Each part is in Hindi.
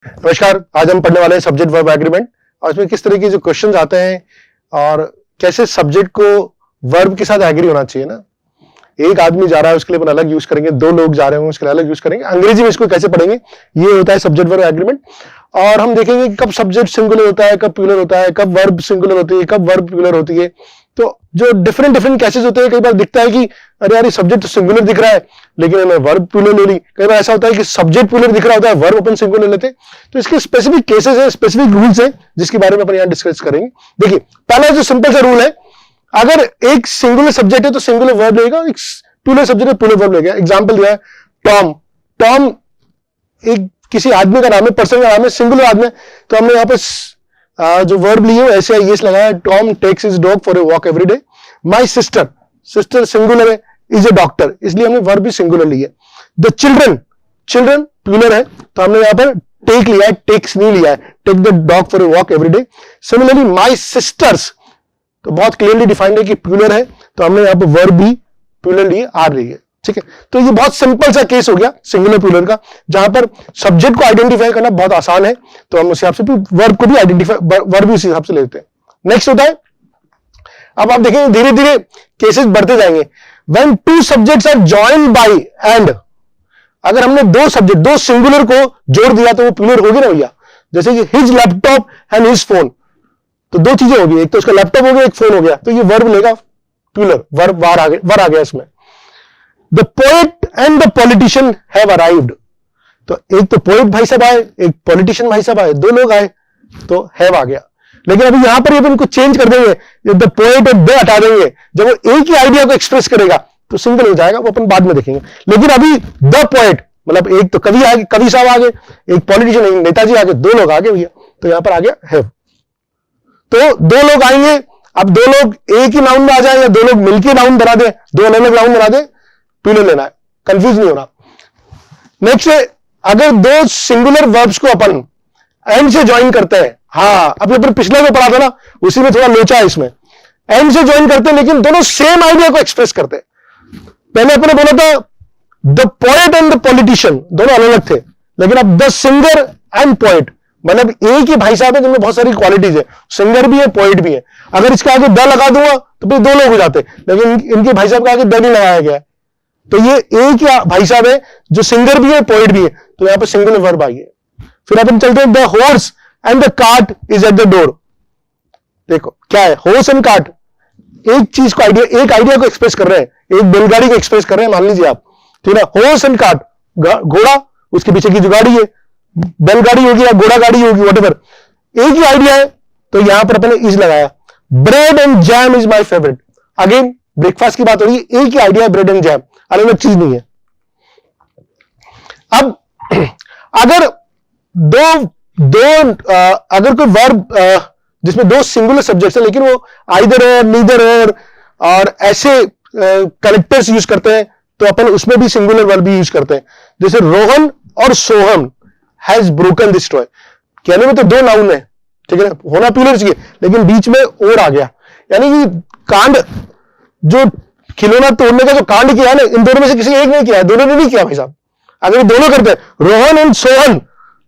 नमस्कार। आज हम पढ़ने वाले हैं सब्जेक्ट वर्ब एग्रीमेंट और इसमें किस तरह के जो क्वेश्चंस आते हैं और कैसे सब्जेक्ट को वर्ब के साथ एग्री होना चाहिए ना। एक आदमी जा रहा है उसके लिए अपन अलग यूज करेंगे, दो लोग जा रहे हैं उसके लिए अलग यूज करेंगे। अंग्रेजी में इसको कैसे पढ़ेंगे, ये होता है सब्जेक्ट वर्ब एग्रीमेंट। और हम देखेंगे कि कब सब्जेक्ट सिंगुलर होता है, कब प्लूरल होता है, कब वर्ब सिंगुलर होती है, कब वर्ब प्लूरल होती है। तो जो डिफरेंट केसेस होते हैं, कई बार दिखता है कि अरे यार सब्जेक्ट तो सिंगुलर दिख रहा है लेकिन हमें वर्ब प्लूरल ले ली। कई बार ऐसा होता है कि सब्जेक्ट प्लूरल दिख रहा होता है, वर्ब अपन सिंगुलर लेते हैं। तो इसके स्पेसिफिक केसेस है, स्पेसिफिक रूल्स है जिसके बारे में अपन यहां डिस्कस करेंगे। देखिए पहला जो सिंपल सा रूल है, अगर एक सिंगुलर सब्जेक्ट है तो सिंगुलर वर्ब लेगा, एक प्लूरल सब्जेक्ट है प्लूरल वर्ब लेगा। एग्जांपल दिया है टॉम। टॉम एक किसी आदमी का नाम है, पर्सन का नाम है, सिंगुलर आदमी है, तो हमने यहाँ पे जो वर्ब ली है ऐसे यस लगाया। Tom takes his dog for a walk every day. My sister, sister singular है, इज ए डॉक्टर, इसलिए हमने वर्ब भी सिंगुलर ली है। द चिल्ड्रन, चिल्ड्रन प्लूरल है तो हमने यहाँ पर टेक लिया है, टेक्स नहीं लिया है। Take the dog for a walk every day. Similarly my sisters तो बहुत क्लियरली डिफाइंड है कि प्लूरल है तो हमने यहाँ पर वर्ब भी प्लूरल लिए, आर ली है। ठीक है, तो ये बहुत सिंपल सा केस हो गया सिंगुलर प्लूरल का, जहां पर सब्जेक्ट को आइडेंटिफाई करना बहुत आसान है। तो हम उस हिसाब से वर्ब को भी आइडेंटिफाई, वर्ब भी उस हिसाब से लेते हैं। नेक्स्ट होता है, अब आप देखेंगे धीरे धीरे केसेस बढ़ते जाएंगे। When two subjects are joined by and, अगर हमने दो सब्जेक्ट, दो सिंगुलर को जोड़ दिया तो वो प्लूरल होगी ना भैया। जैसे कि his laptop and his phone, तो दो चीजें होगी, एक तो उसका लैपटॉप हो गया, एक फोन हो गया, तो ये वर्ब लेगा प्लूरल, वर्ब वर आ गया इसमें। The poet and the politician have arrived, तो एक तो पोएट भाई साहब आए, एक पॉलिटिशियन भाई साहब आए, दो लोग आए तो हैव आ गया। लेकिन अभी यहां पर इनको चेंज कर देंगे, द पोएट और द हटा देंगे। जब वो एक ही आइडिया को एक्सप्रेस करेगा तो सिंगल हो जाएगा, वो अपन बाद में देखेंगे। लेकिन अभी द पोएट मतलब एक तो कवि आगे, कवि साहब आगे, एक पॉलिटिशियन, एक नेताजी आगे, दो लोग आगे भैया, तो यहां पर आ गया हैव। तो दो लोग आएंगे, अब दो लोग एक ही नाउन में आ जाए या दो लोग मिलकर नाउन बना दे, दो अलग अलग नाउन बना दे, प्लूरल लेना है, कंफ्यूज नहीं होना। नेक्स्ट है, अगर दो सिंगुलर वर्ब्स को अपन एंड से ज्वाइन करते हैं, हाँ अपने पर पिछले में पढ़ा था ना, उसी में थोड़ा लोचा है इसमें। एंड से ज्वाइन करते हैं लेकिन दोनों सेम आइडिया को एक्सप्रेस करते हैं। पहले अपने बोला था the poet and the politician, दोनों अलग अलग थे, लेकिन अब द सिंगर एंड पोएट, मतलब एक ही भाई साहब है जिनमें बहुत सारी क्वालिटीज है, सिंगर भी है पोएट भी है। अगर इसके आगे द लगा दूंगा तो फिर दो लोग हो जाते, लेकिन इनके भाई साहब के आगे द नहीं लगाया गया है, तो ये एक ही भाई साहब है जो सिंगर भी है पोएट भी है, तो यहां पर सिंगुलर वर्ब आई है। फिर अपन चलते हैं, the horse and the cart is at the door. देखो क्या है, हॉर्स एंड कार्ट एक चीज को आइडिया, एक आइडिया को एक्सप्रेस कर रहे हैं, एक बैलगाड़ी को एक्सप्रेस कर रहे हैं, मान लीजिए आप, ठीक है। हॉर्स एंड कार्ट, घोड़ा, उसके पीछे की जो गाड़ी है, बैलगाड़ी होगी या घोड़ा गाड़ी होगी, व्हाटएवर, एक ही आइडिया है, तो यहां पर अपने इज लगाया। Bread and jam is my favourite, again breakfast की बात हो रही है, एक ही आइडिया है, ब्रेड एंड जैम, अलग अलग चीज नहीं है। अब अगर अगर कोई वर्ब जिसमें दो सिंगुलर सब्जेक्ट्स है लेकिन वो आइदर और, नीदर और ऐसे कनेक्टर्स यूज करते हैं, तो अपन उसमें भी सिंगुलर वर्ब भी यूज करते हैं। जैसे रोहन और Sohan has broken this toy, कहने में तो दो नाउन है, ठीक है ना, होना प्लूरल चाहिए, लेकिन बीच में और आ गया, यानी कि कांड, जो खिलौना तोड़ने का जो कांड किया है ना, इन दोनों में से किसी एक ने किया है, दोनों ने नहीं किया भाई साहब। अगर दोनों करते हैं, रोहन एंड सोहन,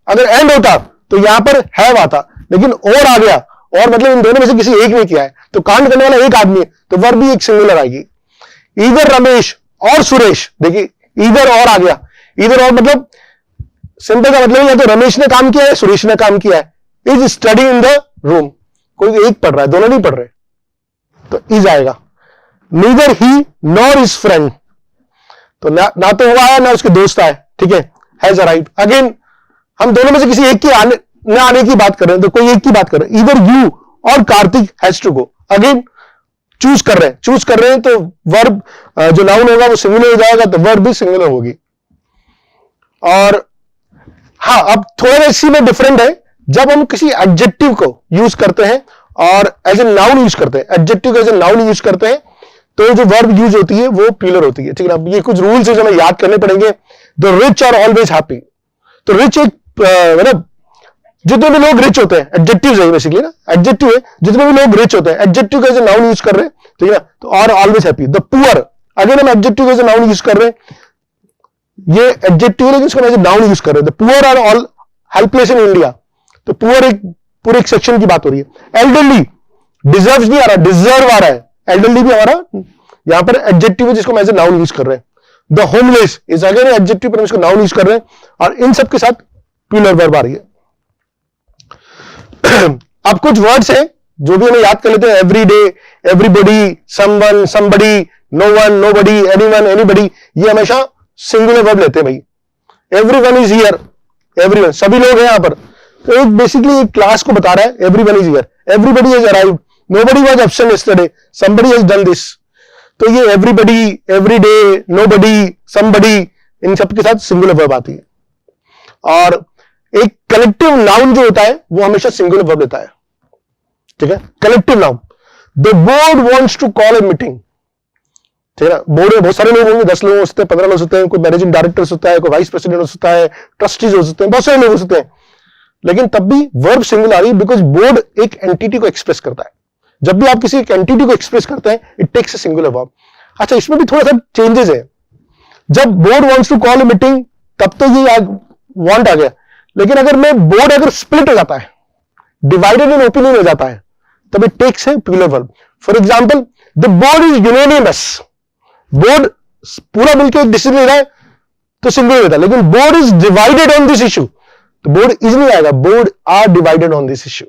अगर एंड होता तो यहां पर हैव आता, लेकिन और आ गया, और मतलब इन दोनों में से किसी एक ने किया है, तो कांड करने वाला एक आदमी है, तो वर्ब भी एक सिंगुलर आएगी। इधर रमेश और सुरेश, देखिए इधर और आ गया, इधर और मतलब सिंपल का मतलब या तो रमेश ने काम किया है, सुरेश ने काम किया है। Is study in the room, कोई एक पढ़ रहा है, दोनों नहीं पढ़ रहे, तो इज आएगा। Neither he nor is friend, तो ना तो वो आया ना उसके दोस्त आए, ठीक है, हैज अराइव्ड। अगेन हम दोनों में से किसी एक की आने की बात कर रहे हैं, तो कोई एक की बात कर रहे हैं, इधर यू और Kartik has to go, again choose कर रहे हैं, तो वर्ब जो नाउन होगा वो सिंगुलर हो जाएगा, तो वर्ब भी सिंगुलर होगी। और हाँ, अब थोड़ा इसी में डिफरेंट है, जब हम किसी एडजेक्टिव को यूज करते हैं और एज ए नाउन यूज करते हैं, एडजेक्टिव को एज ए नाउन यूज करते हैं, तो जो वर्ब यूज होती है वो प्लूरल होती है, ठीक है ना। ये कुछ रूल्स है जो हमें याद करने पड़ेंगे। The rich are always happy, तो रिच एक मतलब जितने भी लोग रिच होते हैं, एडजेक्टिव है बेसिकली ना, एडजेक्टिव है, जितने भी लोग रिच होते हैं, एडजेक्टिव का एज ए नाउन यूज कर रहे हैं, ठीक है ना, तो are always happy. The poor, again हम adjective as a noun use कर रहे हैं, ये एडजेक्टिव है लेकिन इसको एज ए नाउन यूज कर रहे हैं, the poor are all helpless in India, तो पुअर पूरे एक सेक्शन की बात हो रही है। एल्डरली, डिजर्व्स नहीं आ रहा, डिजर्व आ रहा है। एल्डरली भी हमारा यहां पर एडजेक्टिव है जिसको हम एज ए नाउन यूज कर रहे हैं। The homeless is again adjective पर हम इसको नाउन यूज कर रहे हैं, और इन सब के साथ प्लूरल वर्ब आ रही है। अब कुछ वर्ड्स हैं जो भी हमें याद कर लेते हैं, every day, everybody, someone, somebody, no one, nobody, anyone, anybody, ये हमेशा सिंगुलर वर्ब लेते हैं भाई। एवरीवन इज हियर, एवरीवन, सभी लोग हैं यहां पर, तो एक बेसिकली एक क्लास को बता रहा है, everyone is here, everybody has arrived, nobody was absent yesterday, somebody has done this. तो ये एवरीबडी, एवरीडे, नोबडी, समबडी, इन सब के साथ सिंगुलर वर्ब आती है। और एक कलेक्टिव नाउन जो होता है वो हमेशा सिंगुलर वर्ब लेता है, ठीक है। Collective noun, the board wants to call a meeting, ठीक है ना। बोर्ड में बहुत सारे लोग होंगे, 10 लोग हो सकते हैं, 15 लोग हो सकते हैं, कोई मैनेजिंग डायरेक्टर होता है, कोई वाइस प्रेसिडेंट हो सकता है, ट्रस्टीज हो सकते हैं, बहुत सारे लोग हो सकते हैं, लेकिन तब भी वर्ब सिंगुलर आ रही है बिकॉज बोर्ड एक एंटिटी को एक्सप्रेस करता है। जब भी आप किसी एक एंटिटी को एक्सप्रेस करते हैं, it takes a singular verb. अच्छा, इसमें भी थोड़ा सा चेंजेस है। जब board wants to call a meeting, तब तो ये वांट आ गया, लेकिन अगर मैं बोर्ड अगर स्प्लिट हो जाता है, डिवाइडेड इन ओपिनियन हो जाता है, तब it takes a plural verb. For example, the board is unanimous, board पूरा मिलकर एक डिसीजन ले रहा है तो सिंगुलर होता है, लेकिन board is divided on this issue, तो बोर्ड इज नहीं आएगा, board are divided on this issue,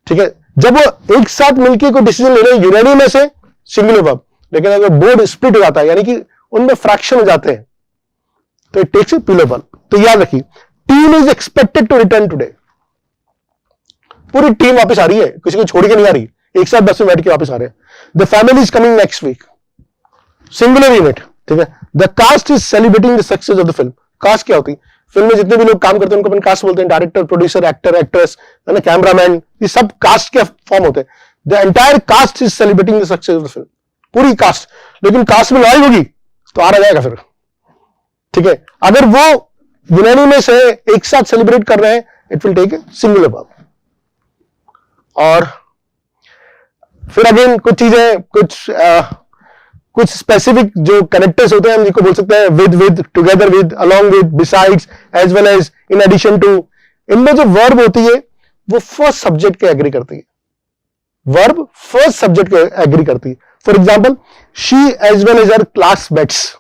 ठीक है। जब वो एक साथ मिलकर कोई डिसीजन ले रहे हैं, यूनानिमस है, सिंगुलर वर्ब, लेकिन अगर बोर्ड स्प्लिट हो जाता है, यानी कि उनमें फ्रैक्शन हो जाते हैं, तो it takes a plural verb. तो याद रखिए, team is expected to return today, पूरी टीम वापस आ रही है, किसी को छोड़ के नहीं आ रही, एक साथ बस में बैठ के वापस आ रहे हैं। The family is coming next week, singular unit, ठीक है। The cast is celebrating the success of the film. Cast क्या होती है? फिल्म में जितने भी लोग काम करते हैं उनको अपन कास्ट बोलते हैं, डायरेक्टर, प्रोड्यूसर, एक्टर, एक्ट्रेस, है ना, कैमरामैन, ये सब कास्ट के फॉर्म होते हैं। The entire cast is celebrating the success of the film, पूरी कास्ट। लेकिन कास्ट में लड़ाई होगी तो आ जाएगा फिर, ठीक है। अगर वो यूनानिमस है, एक साथ सेलिब्रेट कर रहे हैं, it will take a singular verb. और फिर अगेन कुछ चीजें, कुछ स्पेसिफिक जो कनेक्टर्स होते हैं, हम जिनको बोल सकते हैं with, together with, along with, besides, as well as, in addition to. इनमें जो वर्ब होती है वो फर्स्ट सब्जेक्ट के एग्री करती है, वर्ब फर्स्ट सब्जेक्ट के एग्री करती है। For example, she as well as her classmates.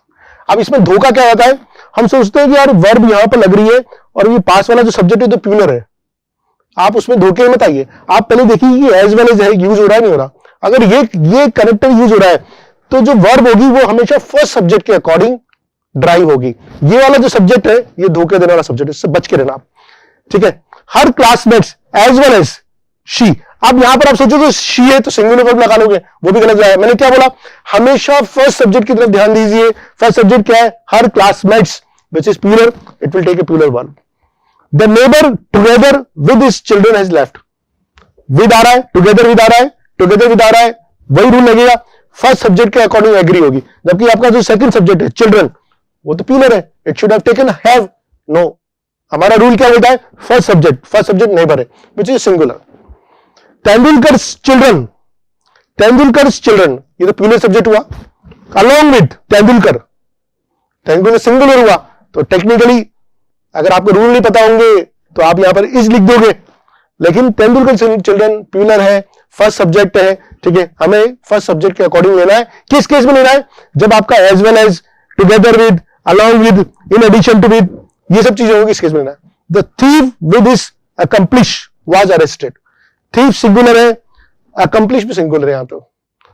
अब इसमें धोखा क्या होता है, हम सोचते हैं कि यार वर्ब यहां पर लग रही है और ये पास वाला जो सब्जेक्ट है तो प्लूरल है। आप उसमें धोखे मत आइए, आप पहले देखिए कि एज वेल एज यूज हो रहा है नहीं हो रहा। अगर ये कनेक्टर यूज हो रहा है तो जो वर्ब होगी वो हमेशा फर्स्ट सब्जेक्ट के अकॉर्डिंग ड्राइव होगी। ये वाला जो सब्जेक्ट है ये धोखे देने वाला सब्जेक्ट है, इससे बच के रहना आप, ठीक है। हर classmates as well as she. अब यहां पर आप सोचो तो शी है तो सिंगुलर वर्ब लगा लोगे, वो भी गलत है। मैंने क्या बोला, हमेशा फर्स्ट सब्जेक्ट की तरफ ध्यान दीजिए। फर्स्ट सब्जेक्ट क्या है? हर classmates, which is plural, it will take a plural verb. The neighbour together with his children has left. With आ रहा है, टुगेदर विद आ रहा है, टुगेदर विद आ रहा है, वही रूल लगेगा, फर्स्ट सब्जेक्ट के अकॉर्डिंग एग्री होगी। जबकि आपका जो सेकंड सब्जेक्ट है चिल्ड्रन, वो तो प्लूरल है, it should have taken have. No, हमारा रूल क्या होता है? फर्स्ट सब्जेक्ट नेबर है, which is singular. Tendulkar's children, Tendulkar's children, ये तो प्लूरल सब्जेक्ट हुआ। अलोंग विद तेंदुलकर सिंगुलर हुआ। तो टेक्निकली अगर आपको रूल नहीं पता होंगे तो आप यहां पर इज लिख दोगे, लेकिन तेंदुलकर चिल्ड्रन प्लूरल है, फर्स्ट सब्जेक्ट है, ठीक है। हमें फर्स्ट सब्जेक्ट के अकॉर्डिंग लेना है। किस केस में लेना है? जब आपका as well as, together with, along with, in addition to with, ये सब चीजें होंगी, इस केस में लेना है। The thief with his accomplice was arrested. Thief singular है, अकम्प्लिश भी सिंगुलर है, यहां तो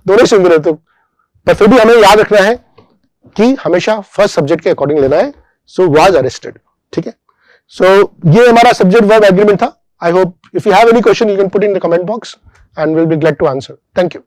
दोनों सिंगुलर। तो पर फिर भी हमें याद रखना है कि हमेशा फर्स्ट सब्जेक्ट के अकॉर्डिंग लेना है। सो वाज अरेस्टेड, ठीक है। सो ये हमारा सब्जेक्ट वर्ब एग्रीमेंट था। I hope if you have any question, you can put in the comment box and we'll be glad to answer. Thank you.